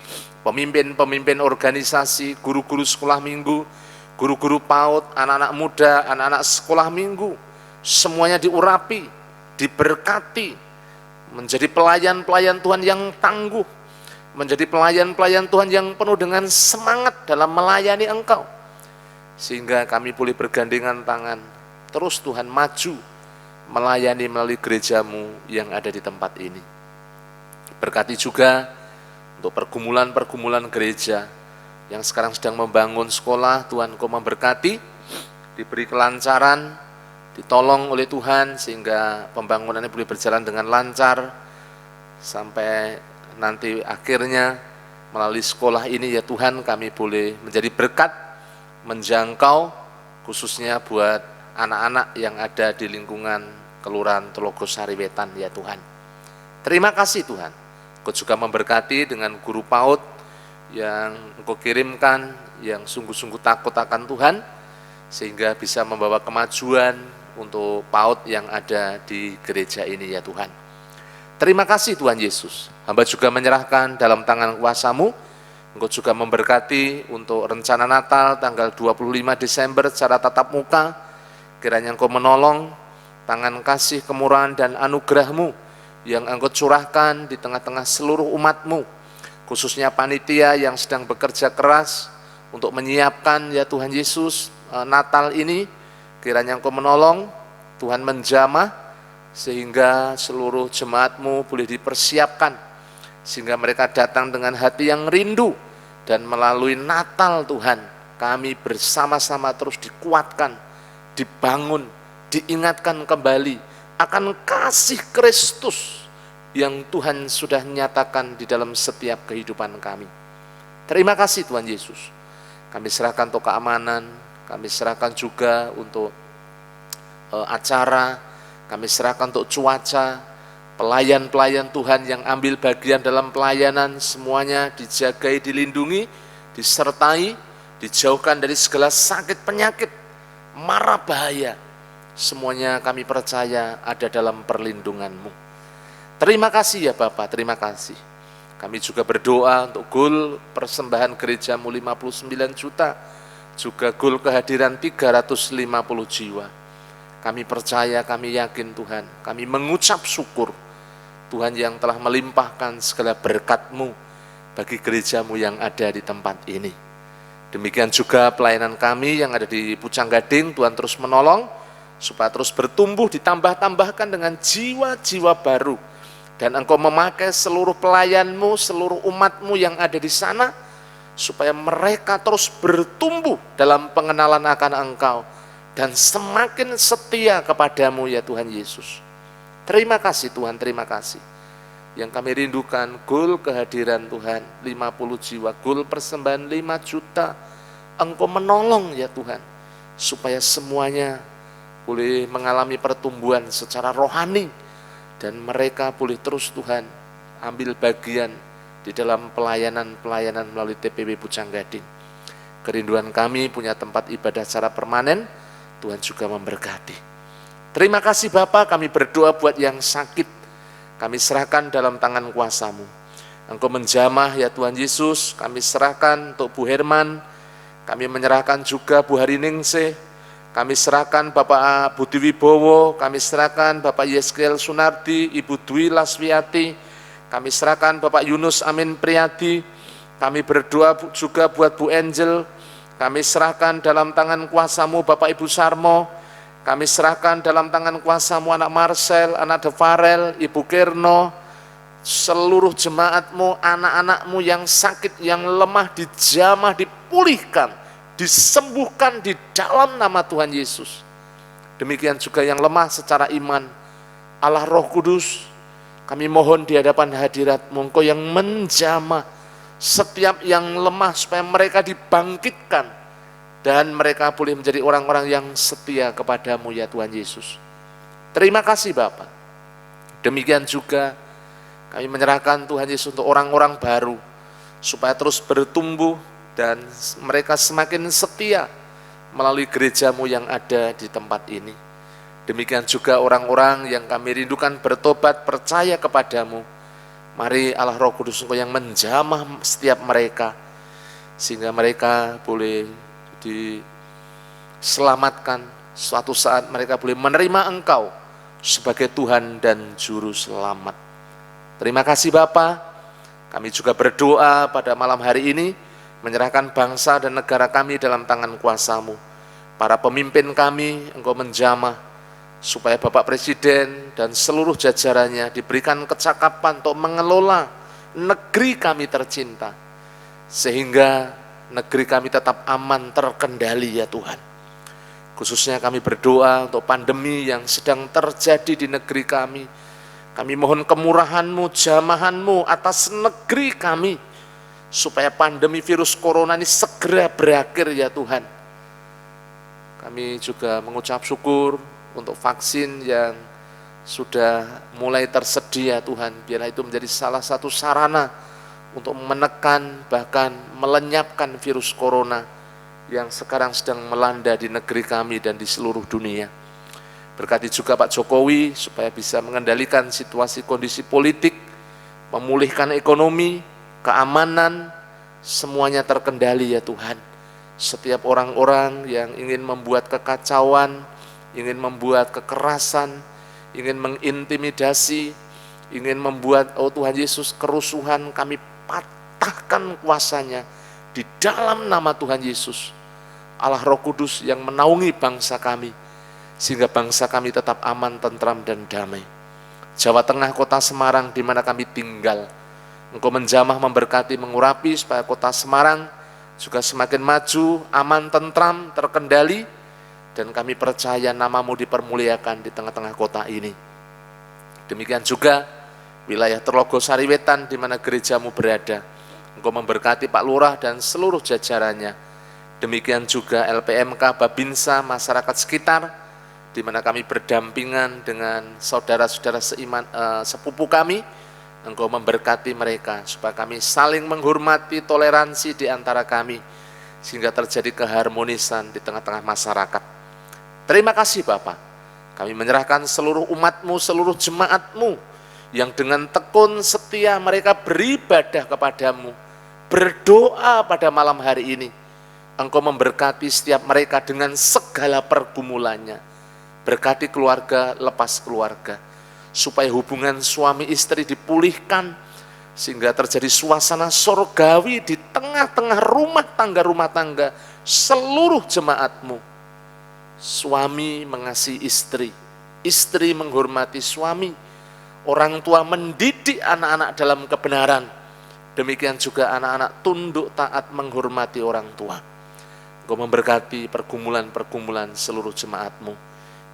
pemimpin-pemimpin organisasi, guru-guru sekolah minggu, guru-guru PAUD, anak-anak muda, anak-anak sekolah minggu, semuanya diurapi, diberkati, menjadi pelayan-pelayan Tuhan yang tangguh, menjadi pelayan-pelayan Tuhan yang penuh dengan semangat dalam melayani Engkau. Sehingga kami boleh bergandengan tangan, terus Tuhan maju melayani melalui gereja-Mu yang ada di tempat ini. Berkati juga untuk pergumulan-pergumulan gereja yang sekarang sedang membangun sekolah, Tuhan Kau memberkati, diberi kelancaran, ditolong oleh Tuhan sehingga pembangunannya boleh berjalan dengan lancar sampai nanti akhirnya melalui sekolah ini ya Tuhan kami boleh menjadi berkat, menjangkau khususnya buat anak-anak yang ada di lingkungan Kelurahan Telogosari Wetan ya Tuhan. Terima kasih Tuhan, Engkau juga memberkati dengan guru PAUD yang Engkau kirimkan yang sungguh-sungguh takut akan Tuhan sehingga bisa membawa kemajuan untuk PAUD yang ada di gereja ini ya Tuhan. Terima kasih Tuhan Yesus. Hamba juga menyerahkan dalam tangan kuasa-Mu. Engkau juga memberkati untuk rencana Natal tanggal 25 Desember secara tatap muka. Kiranya Engkau menolong tangan kasih, kemurahan dan anugerah-Mu yang Engkau curahkan di tengah-tengah seluruh umat-Mu, khususnya panitia yang sedang bekerja keras untuk menyiapkan ya Tuhan Yesus Natal ini. Kiranya Engkau menolong, Tuhan menjamah sehingga seluruh jemaat-Mu boleh dipersiapkan sehingga mereka datang dengan hati yang rindu dan melalui Natal Tuhan kami bersama-sama terus dikuatkan, dibangun, diingatkan kembali akan kasih Kristus yang Tuhan sudah nyatakan di dalam setiap kehidupan kami. Terima kasih Tuhan Yesus. Kami serahkan untuk keamanan, kami serahkan juga untuk acara, kami serahkan untuk cuaca, pelayan-pelayan Tuhan yang ambil bagian dalam pelayanan, semuanya dijagai, dilindungi, disertai, dijauhkan dari segala sakit penyakit, mara bahaya. Semuanya kami percaya ada dalam perlindungan-Mu. Terima kasih ya Bapak, terima kasih. Kami juga berdoa untuk goal persembahan gereja-Mu 59 juta, juga goal kehadiran 350 jiwa. Kami percaya, kami yakin Tuhan, kami mengucap syukur Tuhan yang telah melimpahkan segala berkat-Mu bagi gereja-Mu yang ada di tempat ini. Demikian juga pelayanan kami yang ada di Pucang Gading, Tuhan terus menolong supaya terus bertumbuh, ditambah-tambahkan dengan jiwa-jiwa baru. Dan Engkau memakai seluruh pelayan-Mu, seluruh umat-Mu yang ada di sana, supaya mereka terus bertumbuh dalam pengenalan akan Engkau, dan semakin setia kepadamu ya Tuhan Yesus. Terima kasih Tuhan, terima kasih. Yang kami rindukan, goal kehadiran Tuhan, 50 jiwa, goal persembahan 5 juta. Engkau menolong ya Tuhan, supaya semuanya boleh mengalami pertumbuhan secara rohani, dan mereka boleh terus Tuhan ambil bagian di dalam pelayanan-pelayanan melalui TPW Pucang Gading. Kerinduan kami punya tempat ibadah secara permanen, Tuhan juga memberkati. Terima kasih Bapak, kami berdoa buat yang sakit, kami serahkan dalam tangan kuasa-Mu. Engkau menjamah ya Tuhan Yesus, kami serahkan untuk Bu Herman, kami menyerahkan juga Bu Hariningsih, kami serahkan Bapak Budi Wibowo, kami serahkan Bapak Yeskel Sunardi, Ibu Dwi Laswiati, kami serahkan Bapak Yunus Amin Priyadi, kami berdoa juga buat Bu Angel, kami serahkan dalam tangan kuasa-Mu Bapak Ibu Sarmo, kami serahkan dalam tangan kuasa-Mu anak Marcel, anak Devarel, Ibu Kirno, seluruh jemaat-Mu, anak-anak-Mu yang sakit, yang lemah, dijamah, dipulihkan, disembuhkan di dalam nama Tuhan Yesus. Demikian juga yang lemah secara iman, Allah Roh Kudus, kami mohon di hadapan hadirat-Mu, Engkau yang menjamah setiap yang lemah supaya mereka dibangkitkan dan mereka boleh menjadi orang-orang yang setia kepadamu ya Tuhan Yesus. Terima kasih Bapak. Demikian juga kami menyerahkan Tuhan Yesus untuk orang-orang baru supaya terus bertumbuh dan mereka semakin setia melalui gereja-Mu yang ada di tempat ini. Demikian juga orang-orang yang kami rindukan bertobat, percaya kepadamu. Mari Allah Roh Kudus Engkau yang menjamah setiap mereka, sehingga mereka boleh diselamatkan. Suatu saat mereka boleh menerima Engkau sebagai Tuhan dan Juru Selamat. Terima kasih Bapa, Kami juga berdoa pada malam hari ini, menyerahkan bangsa dan negara kami dalam tangan kuasa-Mu. Para pemimpin kami Engkau menjamah, supaya Bapak Presiden dan seluruh jajarannya diberikan kecakapan untuk mengelola negeri kami tercinta, sehingga negeri kami tetap aman terkendali ya Tuhan. Khususnya kami berdoa untuk pandemi yang sedang terjadi di negeri kami. Kami mohon kemurahan-Mu, jamahan-Mu atas negeri kami, supaya pandemi virus corona ini segera berakhir ya Tuhan. Kami juga mengucap syukur untuk vaksin yang sudah mulai tersedia Tuhan. Biarlah itu menjadi salah satu sarana untuk menekan bahkan melenyapkan virus corona yang sekarang sedang melanda di negeri kami dan di seluruh dunia. Berkati juga Pak Jokowi supaya bisa mengendalikan situasi kondisi politik, memulihkan ekonomi, keamanan, semuanya terkendali ya Tuhan. Setiap orang-orang yang ingin membuat kekacauan, ingin membuat kekerasan, ingin mengintimidasi, ingin membuat Tuhan Yesus kerusuhan, kami patahkan kuasanya di dalam nama Tuhan Yesus. Allah Roh Kudus yang menaungi bangsa kami, sehingga bangsa kami tetap aman, tentram, dan damai. Jawa Tengah, kota Semarang di mana kami tinggal, Engkau menjamah, memberkati, mengurapi supaya kota Semarang juga semakin maju, aman, tentram, terkendali, dan kami percaya nama-Mu dipermuliakan di tengah-tengah kota ini. Demikian juga wilayah Telogo Sariwetan di mana gereja-Mu berada. Engkau memberkati Pak Lurah dan seluruh jajarannya. Demikian juga LPMK, Babinsa, masyarakat sekitar, di mana kami berdampingan dengan saudara-saudara seiman, sepupu kami. Engkau memberkati mereka supaya kami saling menghormati, toleransi di antara kami, sehingga terjadi keharmonisan di tengah-tengah masyarakat. Terima kasih Bapa. Kami menyerahkan seluruh umat-Mu, seluruh jemaat-Mu, yang dengan tekun setia mereka beribadah kepadamu, berdoa pada malam hari ini. Engkau memberkati setiap mereka dengan segala pergumulannya. Berkati keluarga lepas keluarga, supaya hubungan suami istri dipulihkan, sehingga terjadi suasana surgawi di tengah-tengah rumah tangga seluruh jemaat-Mu. Suami mengasihi istri, istri menghormati suami, orang tua mendidik anak-anak dalam kebenaran, demikian juga anak-anak tunduk taat menghormati orang tua. Engkau memberkati pergumulan-pergumulan seluruh jemaat-Mu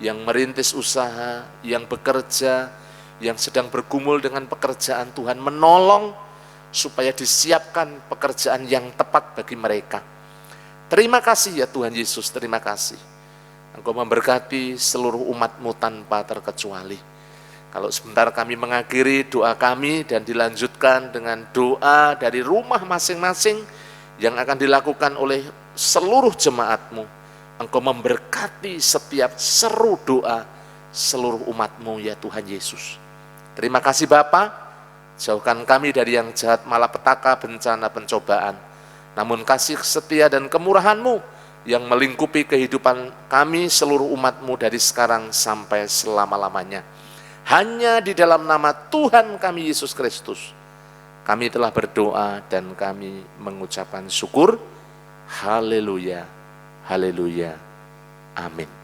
yang merintis usaha, yang bekerja, yang sedang bergumul dengan pekerjaan Tuhan, menolong supaya disiapkan pekerjaan yang tepat bagi mereka. Terima kasih ya Tuhan Yesus, terima kasih. Engkau memberkati seluruh umat-Mu tanpa terkecuali. Kalau sebentar kami mengakhiri doa kami dan dilanjutkan dengan doa dari rumah masing-masing yang akan dilakukan oleh seluruh jemaat-Mu. Engkau memberkati setiap seru doa seluruh umat-Mu ya Tuhan Yesus. Terima kasih Bapa. Jauhkan kami dari yang jahat, malapetaka, bencana, pencobaan. Namun kasih setia dan kemurahan-Mu yang melingkupi kehidupan kami seluruh umat-Mu dari sekarang sampai selama-lamanya. Hanya di dalam nama Tuhan kami Yesus Kristus kami telah berdoa dan kami mengucapkan syukur. Haleluya, haleluya, amin.